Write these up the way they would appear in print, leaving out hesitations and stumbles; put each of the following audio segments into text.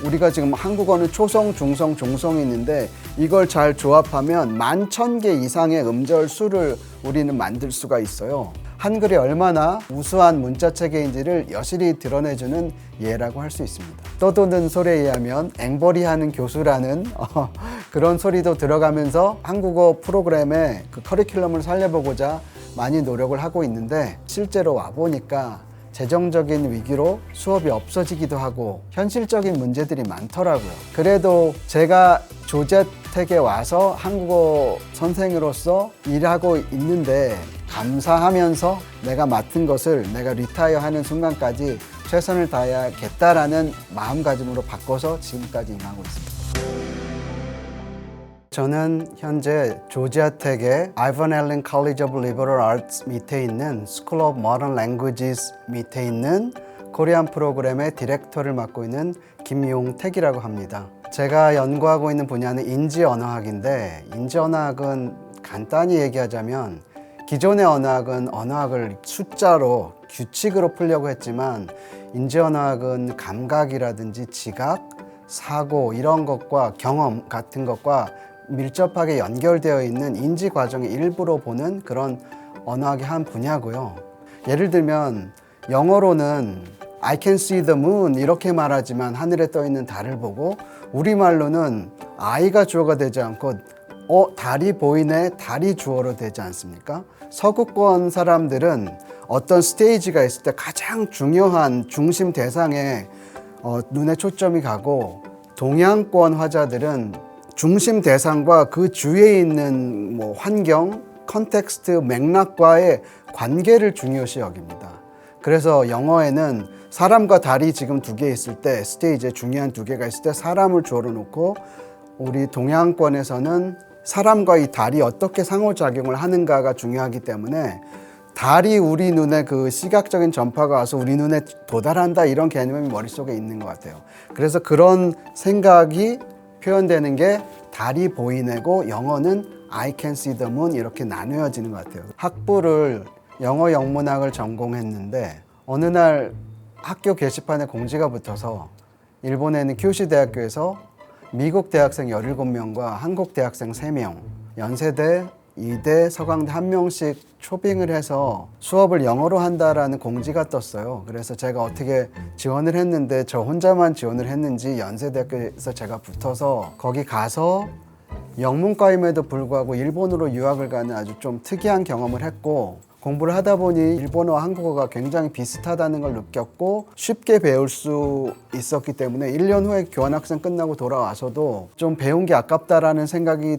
우리가 지금 한국어는 초성, 중성, 종성이 있는데 이걸 잘 조합하면 11,000개 이상의 음절 수를 우리는 만들 수가 있어요. 한글이 얼마나 우수한 문자체계인지를 여실히 드러내주는 예라고 할 수 있습니다. 떠도는 소리에 의하면 앵벌이하는 교수라는 그런 소리도 들어가면서 한국어 프로그램의 그 커리큘럼을 살려보고자 많이 노력을 하고 있는데, 실제로 와보니까 재정적인 위기로 수업이 없어지기도 하고 현실적인 문제들이 많더라고요. 그래도 제가 조지아텍에 와서 한국어 선생으로서 일하고 있는데 감사하면서 내가 맡은 것을 내가 리타이어 하는 순간까지 최선을 다해야겠다라는 마음가짐으로 바꿔서 지금까지 임하고 있습니다. 저는 현재 조지아텍의 아이번 앨런 College of Liberal Arts 밑에 있는 School of Modern Languages 밑에 있는 코리안 프로그램의 디렉터를 맡고 있는 김용택이라고 합니다. 제가 연구하고 있는 분야는 인지언어학인데, 인지언어학은 간단히 얘기하자면 기존의 언어학은 언어학을 숫자로 규칙으로 풀려고 했지만, 인지언어학은 감각이라든지 지각, 사고 이런 것과 경험 같은 것과 밀접하게 연결되어 있는 인지 과정의 일부로 보는 그런 언어학의 한 분야고요. 예를 들면 영어로는 I can see the moon 이렇게 말하지만 하늘에 떠 있는 달을 보고, 우리말로는 I가 주어가 되지 않고 달이 보이네, 달이 주어로 되지 않습니까? 서구권 사람들은 어떤 스테이지가 있을 때 가장 중요한 중심 대상에 눈에 초점이 가고, 동양권 화자들은 중심 대상과 그 주위에 있는 환경, 컨텍스트, 맥락과의 관계를 중요시 여깁니다. 그래서 영어에는 사람과 달이 지금 두 개 있을 때, 스테이지에 중요한 두 개가 있을 때 사람을 주어로 놓고, 우리 동양권에서는 사람과 이 달이 어떻게 상호작용을 하는가가 중요하기 때문에 달이 우리 눈에 그 시각적인 전파가 와서 우리 눈에 도달한다, 이런 개념이 머릿속에 있는 것 같아요. 그래서 그런 생각이 표현되는 게 달이 보이네고, 영어는 I can see the moon 이렇게 나누어지는 것 같아요. 학부를 영어 영문학을 전공했는데 어느 날 학교 게시판에 공지가 붙어서 일본에 있는 큐슈 대학교에서 미국 대학생 17명과 한국 대학생 3명, 연세대, 이대, 서강대 1명씩 초빙을 해서 수업을 영어로 한다라는 공지가 떴어요. 그래서 제가 어떻게 지원을 했는데, 저 혼자만 지원을 했는지 연세대학교에서 제가 붙어서 거기 가서 영문과임에도 불구하고 일본으로 유학을 가는 아주 좀 특이한 경험을 했고, 공부를 하다 보니 일본어와 한국어가 굉장히 비슷하다는 걸 느꼈고 쉽게 배울 수 있었기 때문에 1년 후에 교환학생 끝나고 돌아와서도 좀 배운 게 아깝다라는 생각이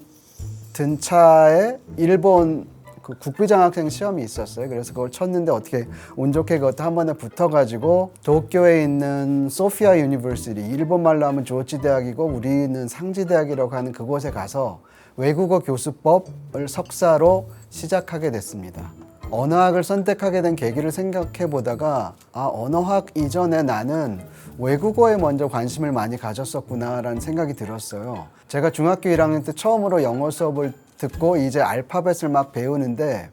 든 차에 일본 그 국비장학생 시험이 있었어요. 그래서 그걸 쳤는데 어떻게 운 좋게 그것도 한 번에 붙어가지고 도쿄에 있는 소피아 유니버시티, 일본말로 하면 조지 대학이고 우리는 상지 대학이라고 하는 그곳에 가서 외국어 교수법을 석사로 시작하게 됐습니다. 언어학을 선택하게 된 계기를 생각해 보다가 언어학 이전에 나는 외국어에 먼저 관심을 많이 가졌었구나라는 생각이 들었어요. 제가 중학교 1학년 때 처음으로 영어 수업을 듣고 이제 알파벳을 막 배우는데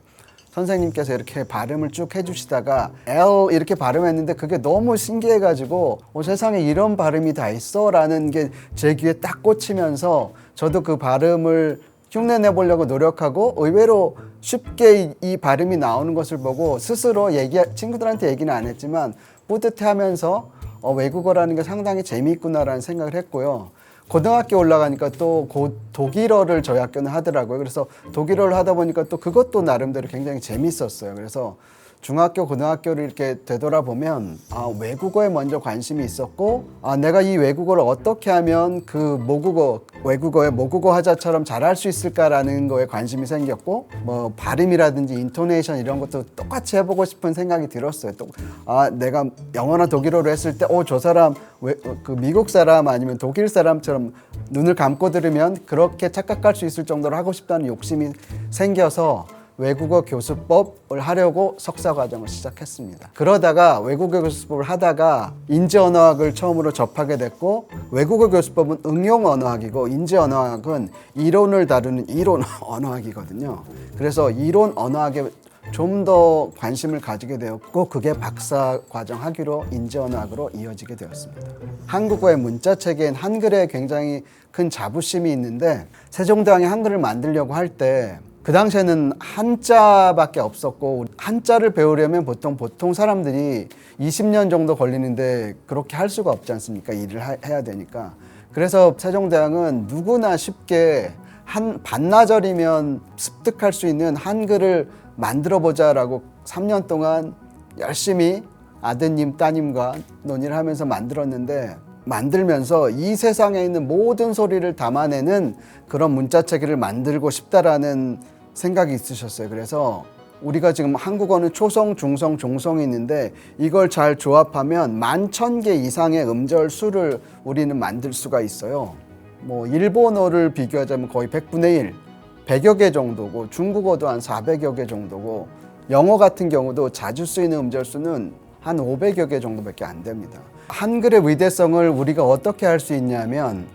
선생님께서 이렇게 발음을 쭉 해주시다가 L 이렇게 발음했는데 그게 너무 신기해가지고 세상에 이런 발음이 다 있어? 라는 게 제 귀에 딱 꽂히면서 저도 그 발음을 흉내내보려고 노력하고 의외로 쉽게 이 발음이 나오는 것을 보고 스스로 친구들한테 얘기는 안 했지만 뿌듯해하면서 외국어라는 게 상당히 재미있구나라는 생각을 했고요. 고등학교 올라가니까 또 독일어를 저희 학교는 하더라고요. 그래서 독일어를 하다 보니까 또 그것도 나름대로 굉장히 재밌었어요. 그래서 중학교, 고등학교를 이렇게 되돌아보면 외국어에 먼저 관심이 있었고 내가 이 외국어를 어떻게 하면 그 외국어의 모국어 화자처럼 잘할 수 있을까라는 거에 관심이 생겼고 발음이라든지 인토네이션 이런 것도 똑같이 해보고 싶은 생각이 들었어요. 내가 영어나 독일어로 했을 때 저 사람 그 미국 사람 아니면 독일 사람처럼 눈을 감고 들으면 그렇게 착각할 수 있을 정도로 하고 싶다는 욕심이 생겨서 외국어 교수법을 하려고 석사 과정을 시작했습니다. 그러다가 외국어 교수법을 하다가 인지언어학을 처음으로 접하게 됐고, 외국어 교수법은 응용 언어학이고 인지언어학은 이론을 다루는 이론 언어학이거든요. 그래서 이론 언어학에 좀 더 관심을 가지게 되었고 그게 박사 과정 학위로 인지언어학으로 이어지게 되었습니다. 한국어의 문자 체계인 한글에 굉장히 큰 자부심이 있는데 세종대왕이 한글을 만들려고 할 때 그 당시에는 한자밖에 없었고 한자를 배우려면 보통 사람들이 20년 정도 걸리는데 그렇게 할 수가 없지 않습니까? 일을 해야 되니까. 그래서 세종대왕은 누구나 쉽게 반나절이면 습득할 수 있는 한글을 만들어보자라고 3년 동안 열심히 아드님, 따님과 논의를 하면서 만들었는데 만들면서 이 세상에 있는 모든 소리를 담아내는 그런 문자체계를 만들고 싶다라는 생각이 있으셨어요. 그래서 우리가 지금 한국어는 초성, 중성, 종성이 있는데 이걸 잘 조합하면 11,000개 이상의 음절 수를 우리는 만들 수가 있어요. 뭐 일본어를 비교하자면 거의 100분의 1, 100여 개 정도고 중국어도 한 400여 개 정도고 영어 같은 경우도 자주 쓰이는 음절 수는 한 500여 개 정도밖에 안 됩니다. 한글의 위대성을 우리가 어떻게 할 수 있냐면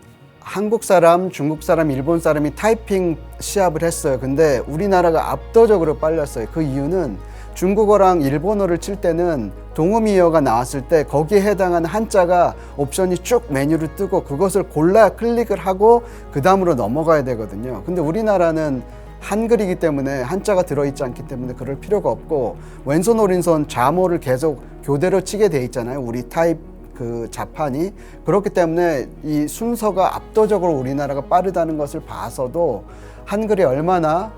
한국 사람, 중국 사람, 일본 사람이 타이핑 시합을 했어요. 근데 우리나라가 압도적으로 빨랐어요. 그 이유는 중국어랑 일본어를 칠 때는 동음이어가 나왔을 때 거기에 해당하는 한자가 옵션이 쭉 메뉴를 뜨고 그것을 골라 클릭을 하고 그 다음으로 넘어가야 되거든요. 근데 우리나라는 한글이기 때문에 한자가 들어있지 않기 때문에 그럴 필요가 없고 왼손 오른손 좌모를 계속 교대로 치게 돼 있잖아요. 우리 타입 그 자판이. 그렇기 때문에 이 순서가 압도적으로 우리나라가 빠르다는 것을 봐서도 한글이 얼마나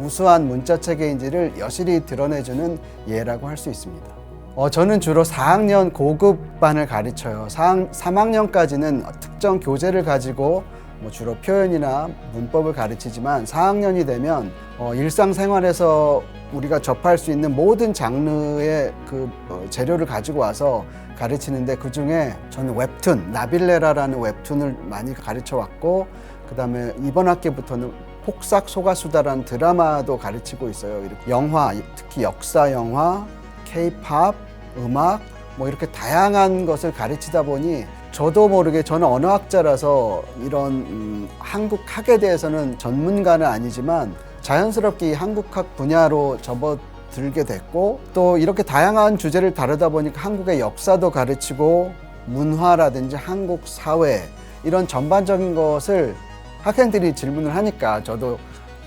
우수한 문자 체계인지를 여실히 드러내주는 예라고 할 수 있습니다. 저는 주로 4학년 고급반을 가르쳐요. 3학년까지는 특정 교재를 가지고 주로 표현이나 문법을 가르치지만 4학년이 되면 일상생활에서 우리가 접할 수 있는 모든 장르의 그 재료를 가지고 와서 가르치는데 그 중에 저는 웹툰, 나빌레라라는 웹툰을 많이 가르쳐 왔고 그 다음에 이번 학기부터는 폭삭 소가수다라는 드라마도 가르치고 있어요. 이렇게 영화, 특히 역사 영화, K-팝, 음악 뭐 이렇게 다양한 것을 가르치다 보니 저도 모르게 저는 언어학자라서 이런 한국학에 대해서는 전문가는 아니지만 자연스럽게 이 한국학 분야로 접어들게 됐고 또 이렇게 다양한 주제를 다루다 보니까 한국의 역사도 가르치고 문화라든지 한국 사회 이런 전반적인 것을 학생들이 질문을 하니까 저도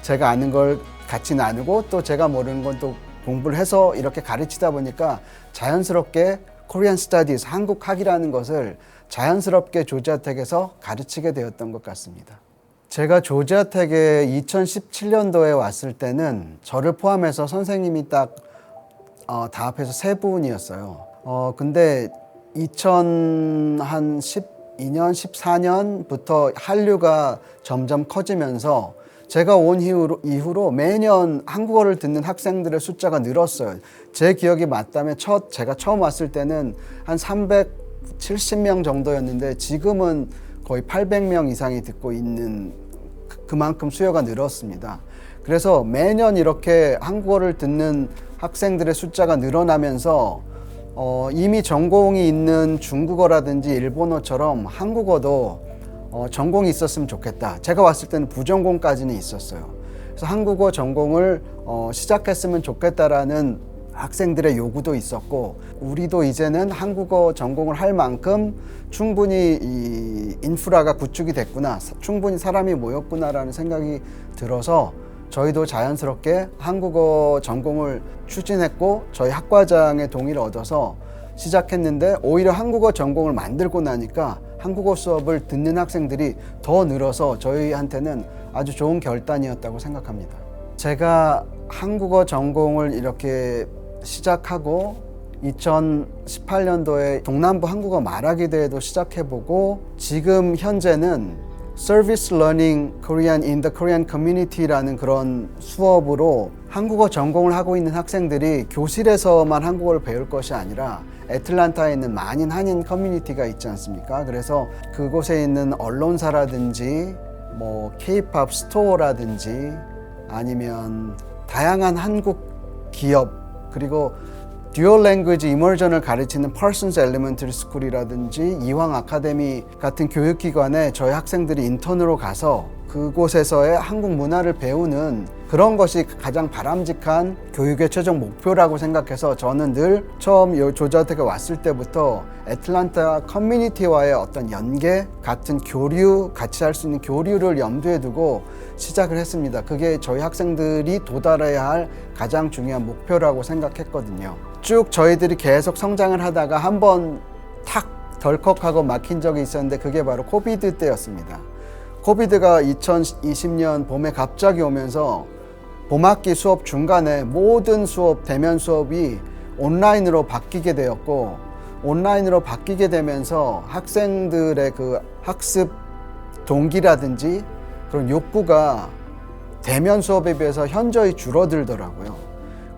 제가 아는 걸 같이 나누고 또 제가 모르는 건 또 공부를 해서 이렇게 가르치다 보니까 자연스럽게 코리안 스터디스, 한국학이라는 것을 자연스럽게 조지아텍에서 가르치게 되었던 것 같습니다. 제가 조지아텍에 2017년도에 왔을 때는 저를 포함해서 선생님이 딱 다 합해서 3분이었어요. 근데 2012년, 14년부터 한류가 점점 커지면서 제가 온 이후로 매년 한국어를 듣는 학생들의 숫자가 늘었어요. 제 기억이 맞다면 제가 처음 왔을 때는 한 370명 정도였는데 지금은 거의 800명 이상이 듣고 있는 그만큼 수요가 늘었습니다. 그래서 매년 이렇게 한국어를 듣는 학생들의 숫자가 늘어나면서 이미 전공이 있는 중국어라든지 일본어처럼 한국어도 전공이 있었으면 좋겠다. 제가 왔을 때는 부전공까지는 있었어요. 그래서 한국어 전공을 시작했으면 좋겠다라는 학생들의 요구도 있었고 우리도 이제는 한국어 전공을 할 만큼 충분히 이 인프라가 구축이 됐구나, 충분히 사람이 모였구나라는 생각이 들어서 저희도 자연스럽게 한국어 전공을 추진했고 저희 학과장의 동의를 얻어서 시작했는데 오히려 한국어 전공을 만들고 나니까 한국어 수업을 듣는 학생들이 더 늘어서 저희한테는 아주 좋은 결단이었다고 생각합니다. 제가 한국어 전공을 이렇게 시작하고 2018년도에 동남부 한국어 말하기 대회도 시작해보고 지금 현재는 Service Learning Korean in the Korean Community라는 그런 수업으로 한국어 전공을 하고 있는 학생들이 교실에서만 한국어를 배울 것이 아니라 애틀란타에 있는 많은 한인 커뮤니티가 있지 않습니까? 그래서 그곳에 있는 언론사라든지 뭐 K-팝 스토어라든지 아니면 다양한 한국 기업 그리고 듀얼 랭귀지 이머전을 가르치는 Parsons Elementary School이라든지 이황 아카데미 같은 교육기관에 저희 학생들이 인턴으로 가서 그곳에서의 한국 문화를 배우는 그런 것이 가장 바람직한 교육의 최종 목표라고 생각해서 저는 늘 처음 조지아텍에 왔을 때부터 애틀랜타 커뮤니티와의 어떤 연계 같은 교류, 같이 할 수 있는 교류를 염두에 두고 시작을 했습니다. 그게 저희 학생들이 도달해야 할 가장 중요한 목표라고 생각했거든요. 쭉 저희들이 계속 성장을 하다가 한번 탁 덜컥하고 막힌 적이 있었는데 그게 바로 코비드 때였습니다. 코비드가 2020년 봄에 갑자기 오면서 봄학기 수업 중간에 모든 수업, 대면 수업이 온라인으로 바뀌게 되었고, 온라인으로 바뀌게 되면서 학생들의 그 학습 동기라든지 그런 욕구가 대면 수업에 비해서 현저히 줄어들더라고요.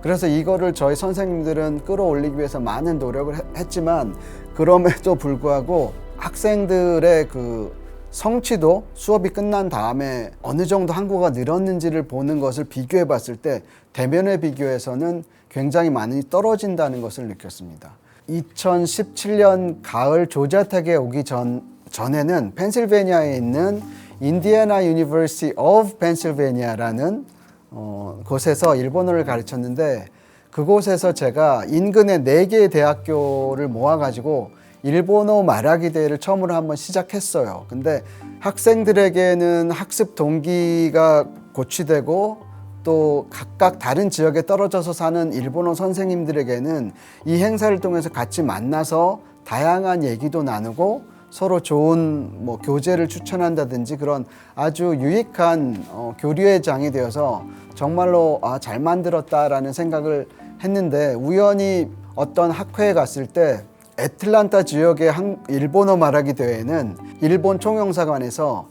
그래서 이거를 저희 선생님들은 끌어올리기 위해서 많은 노력을 했지만 그럼에도 불구하고 학생들의 그 성취도 수업이 끝난 다음에 어느 정도 한국어가 늘었는지를 보는 것을 비교해 봤을 때 대면에 비교해서는 굉장히 많이 떨어진다는 것을 느꼈습니다. 2017년 가을 조지아텍에 오기 전에는 펜실베니아에 있는 인디애나 유니버시티 오브 펜실베니아라는 곳에서 일본어를 가르쳤는데 그곳에서 제가 인근의 4개의 대학교를 모아가지고 일본어 말하기 대회를 처음으로 한번 시작했어요. 근데 학생들에게는 학습 동기가 고취되고 또 각각 다른 지역에 떨어져서 사는 일본어 선생님들에게는 이 행사를 통해서 같이 만나서 다양한 얘기도 나누고 서로 좋은 교재를 추천한다든지 그런 아주 유익한 교류의 장이 되어서 정말로 잘 만들었다라는 생각을 했는데 우연히 어떤 학회에 갔을 때 애틀랜타 지역의 일본어 말하기 대회는 일본 총영사관에서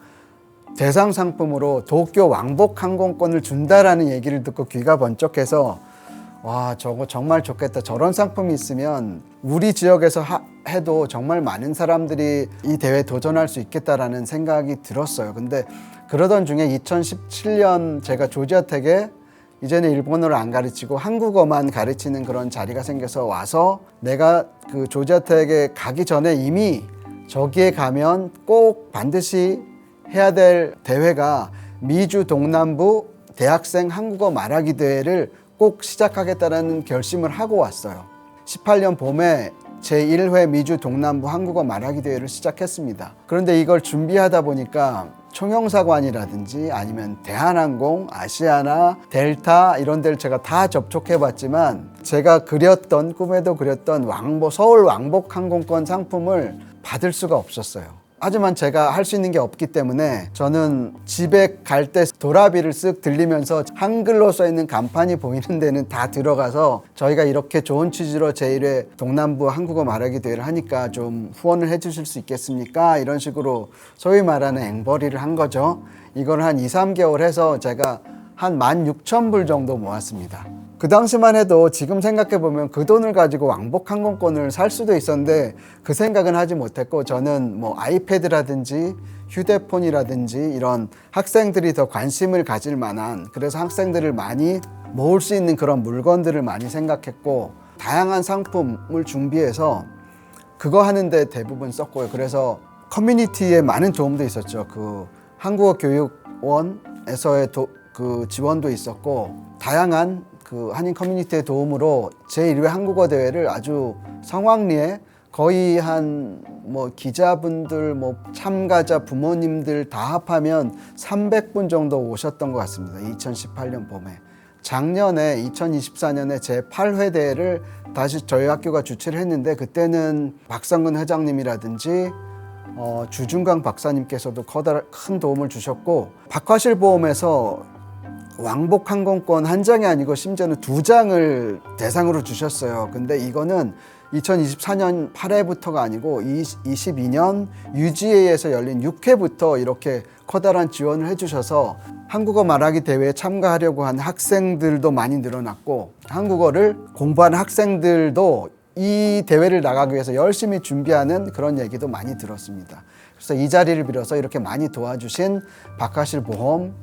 대상 상품으로 도쿄 왕복 항공권을 준다라는 얘기를 듣고 귀가 번쩍해서 와, 저거 정말 좋겠다. 저런 상품이 있으면 우리 지역에서 해도 정말 많은 사람들이 이 대회에 도전할 수 있겠다라는 생각이 들었어요. 근데 그러던 중에 2017년 제가 조지아텍에 이제는 일본어를 안 가르치고 한국어만 가르치는 그런 자리가 생겨서 와서 내가 그 조지아텍에 가기 전에 이미 저기에 가면 꼭 반드시 해야 될 대회가 미주 동남부 대학생 한국어 말하기 대회를 꼭 시작하겠다는 결심을 하고 왔어요. 18년 봄에 제1회 미주 동남부 한국어 말하기 대회를 시작했습니다. 그런데 이걸 준비하다 보니까 총영사관이라든지 아니면 대한항공, 아시아나, 델타 이런 데를 제가 다 접촉해봤지만 제가 그렸던 꿈에도 그렸던 서울 왕복 항공권 상품을 받을 수가 없었어요. 하지만 제가 할 수 있는 게 없기 때문에 저는 집에 갈 때 도라비를 쓱 들리면서 한글로 써있는 간판이 보이는 데는 다 들어가서 저희가 이렇게 좋은 취지로 제1회 동남부 한국어 말하기 대회를 하니까 좀 후원을 해주실 수 있겠습니까? 이런 식으로 소위 말하는 앵벌이를 한 거죠. 이걸 한 2, 3개월 해서 제가 한 16,000불 정도 모았습니다. 그 당시만 해도 지금 생각해보면 그 돈을 가지고 왕복 항공권을 살 수도 있었는데 그 생각은 하지 못했고 저는 아이패드라든지 휴대폰이라든지 이런 학생들이 더 관심을 가질 만한 그래서 학생들을 많이 모을 수 있는 그런 물건들을 많이 생각했고 다양한 상품을 준비해서 그거 하는데 대부분 썼고요. 그래서 커뮤니티에 많은 도움도 있었죠. 그 한국어교육원에서의 그 지원도 있었고 다양한 그 한인 커뮤니티의 도움으로 제1회 한국어 대회를 아주 성황리에 거의 한 기자분들 참가자 부모님들 다 합하면 300분 정도 오셨던 것 같습니다. 2018년 봄에. 작년에 2024년에 제8회 대회를 다시 저희 학교가 주최를 했는데 그때는 박성근 회장님이라든지 주중강 박사님께서도 큰 도움을 주셨고 박화실 보험에서 왕복 항공권 한 장이 아니고 심지어는 2장을 대상으로 주셨어요. 근데 이거는 2024년 8회부터가 아니고 22년 UGA에서 열린 6회부터 이렇게 커다란 지원을 해주셔서 한국어 말하기 대회에 참가하려고 하는 학생들도 많이 늘어났고 한국어를 공부하는 학생들도 이 대회를 나가기 위해서 열심히 준비하는 그런 얘기도 많이 들었습니다. 그래서 이 자리를 빌어서 이렇게 많이 도와주신 박하실 보험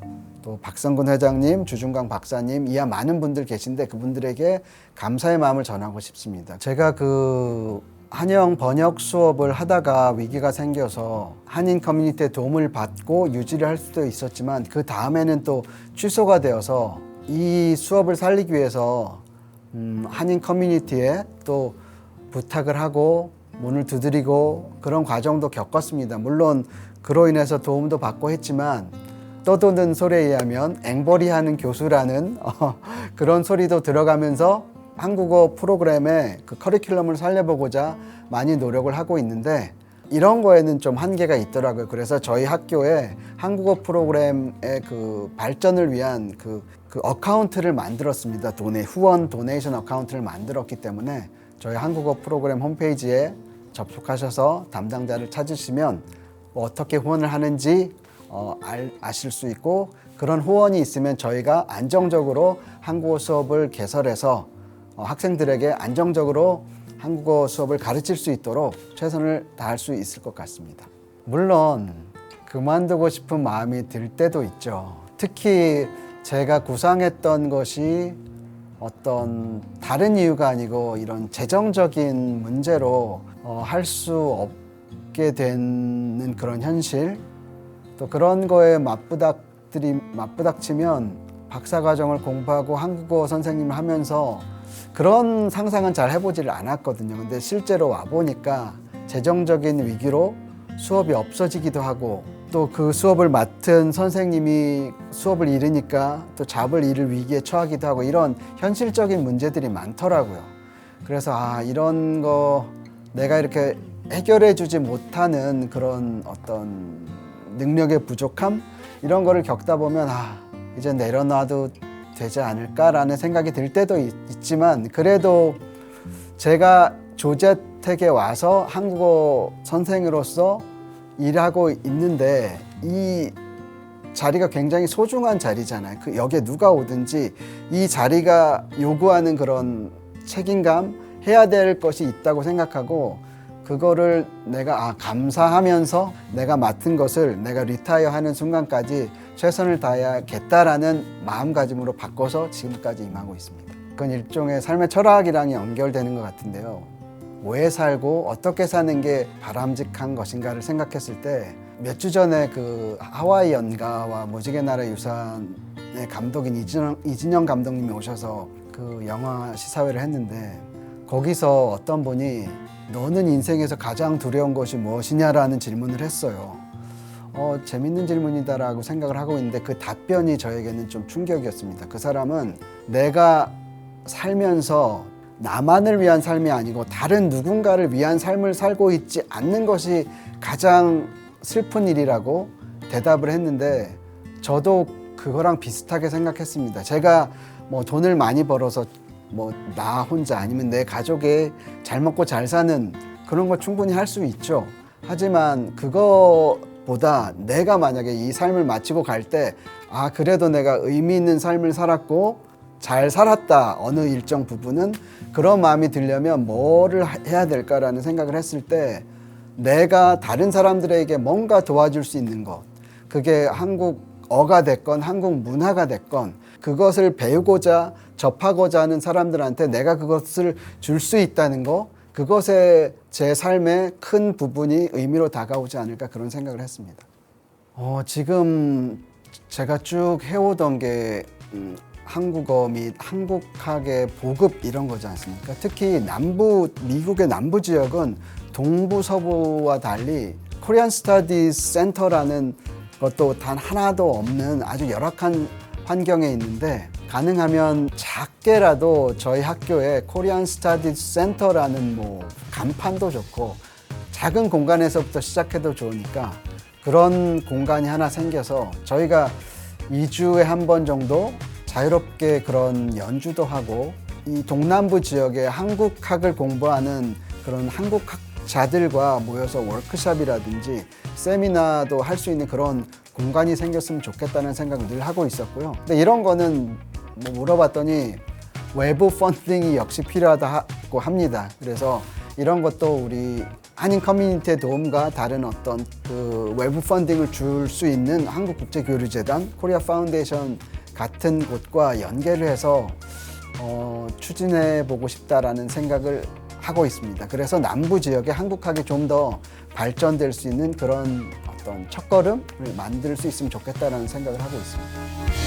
또 박성근 회장님, 주중강 박사님 이하 많은 분들 계신데 그분들에게 감사의 마음을 전하고 싶습니다. 제가 그 한영 번역 수업을 하다가 위기가 생겨서 한인 커뮤니티의 도움을 받고 유지를 할 수도 있었지만 그 다음에는 또 취소가 되어서 이 수업을 살리기 위해서 한인 커뮤니티에 또 부탁을 하고 문을 두드리고 그런 과정도 겪었습니다. 물론 그로 인해서 도움도 받고 했지만 떠도는 소리에 의하면 앵벌이하는 교수라는 그런 소리도 들어가면서 한국어 프로그램의 그 커리큘럼을 살려보고자 많이 노력을 하고 있는데 이런 거에는 좀 한계가 있더라고요. 그래서 저희 학교에 한국어 프로그램의 그 발전을 위한 그 어카운트를 만들었습니다. 후원 도네이션 어카운트를 만들었기 때문에 저희 한국어 프로그램 홈페이지에 접속하셔서 담당자를 찾으시면 뭐 어떻게 후원을 하는지 아실 수 있고 그런 후원이 있으면 저희가 안정적으로 한국어 수업을 개설해서 학생들에게 안정적으로 한국어 수업을 가르칠 수 있도록 최선을 다할 수 있을 것 같습니다. 물론 그만두고 싶은 마음이 들 때도 있죠. 특히 제가 구상했던 것이 어떤 다른 이유가 아니고 이런 재정적인 문제로 할 수 없게 되는 그런 현실, 또 그런 거에 맞부닥치면 박사과정을 공부하고 한국어 선생님을 하면서 그런 상상은 잘 해보지를 않았거든요. 근데 실제로 와보니까 재정적인 위기로 수업이 없어지기도 하고 또 그 수업을 맡은 선생님이 수업을 잃으니까 또 잡을 일을 위기에 처하기도 하고 이런 현실적인 문제들이 많더라고요. 그래서 이런 거 내가 이렇게 해결해 주지 못하는 그런 어떤 능력의 부족함 이런 거를 겪다 보면 이제 내려놔도 되지 않을까라는 생각이 들 때도 있지만 그래도 제가 조지아텍에 와서 한국어 선생으로서 일하고 있는데 이 자리가 굉장히 소중한 자리잖아요. 여기에 누가 오든지 이 자리가 요구하는 그런 책임감 해야 될 것이 있다고 생각하고 그거를 내가 감사하면서 내가 맡은 것을 내가 리타이어 하는 순간까지 최선을 다해야겠다라는 마음가짐으로 바꿔서 지금까지 임하고 있습니다. 그건 일종의 삶의 철학이랑 연결되는 것 같은데요. 왜 살고 어떻게 사는 게 바람직한 것인가를 생각했을 때 몇 주 전에 그 하와이 연가와 무지개 나라 유산의 감독인 이진영 감독님이 오셔서 그 영화 시사회를 했는데 거기서 어떤 분이 너는 인생에서 가장 두려운 것이 무엇이냐라는 질문을 했어요. 재밌는 질문이다라고 생각을 하고 있는데 그 답변이 저에게는 좀 충격이었습니다. 그 사람은 내가 살면서 나만을 위한 삶이 아니고 다른 누군가를 위한 삶을 살고 있지 않는 것이 가장 슬픈 일이라고 대답을 했는데 저도 그거랑 비슷하게 생각했습니다. 제가 뭐 돈을 많이 벌어서 뭐 나 혼자 아니면 내 가족이 잘 먹고 잘 사는 그런 거 충분히 할 수 있죠. 하지만 그거보다 내가 만약에 이 삶을 마치고 갈 때 그래도 내가 의미 있는 삶을 살았고 잘 살았다 어느 일정 부분은 그런 마음이 들려면 뭐를 해야 될까라는 생각을 했을 때 내가 다른 사람들에게 뭔가 도와줄 수 있는 것 그게 한국어가 됐건 한국 문화가 됐건 그것을 배우고자 접하고자 하는 사람들한테 내가 그것을 줄 수 있다는 거 그것에 제 삶의 큰 부분이 의미로 다가오지 않을까 그런 생각을 했습니다. 지금 제가 쭉 해오던 게 한국어 및 한국학의 보급 이런 거지 않습니까? 특히 미국의 남부 지역은 동부 서부와 달리 코리안 스터디스 센터라는 것도 단 하나도 없는 아주 열악한 환경에 있는데 가능하면 작게라도 저희 학교에 코리안 스터디스 센터라는 간판도 좋고 작은 공간에서부터 시작해도 좋으니까 그런 공간이 하나 생겨서 저희가 2주에 한 번 정도 자유롭게 그런 연주도 하고 이 동남부 지역에 한국학을 공부하는 그런 한국학자들과 모여서 워크숍이라든지 세미나도 할 수 있는 그런 공간이 생겼으면 좋겠다는 생각을 늘 하고 있었고요. 근데 이런 거는 물어봤더니 외부 펀딩이 역시 필요하다고 합니다. 그래서 이런 것도 우리 한인 커뮤니티의 도움과 다른 어떤 그 외부 펀딩을 줄 수 있는 한국국제교류재단, 코리아 파운데이션 같은 곳과 연계를 해서 추진해 보고 싶다라는 생각을 하고 있습니다. 그래서 남부 지역에 한국학이 좀 더 발전될 수 있는 그런 어떤 첫걸음을 만들 수 있으면 좋겠다라는 생각을 하고 있습니다.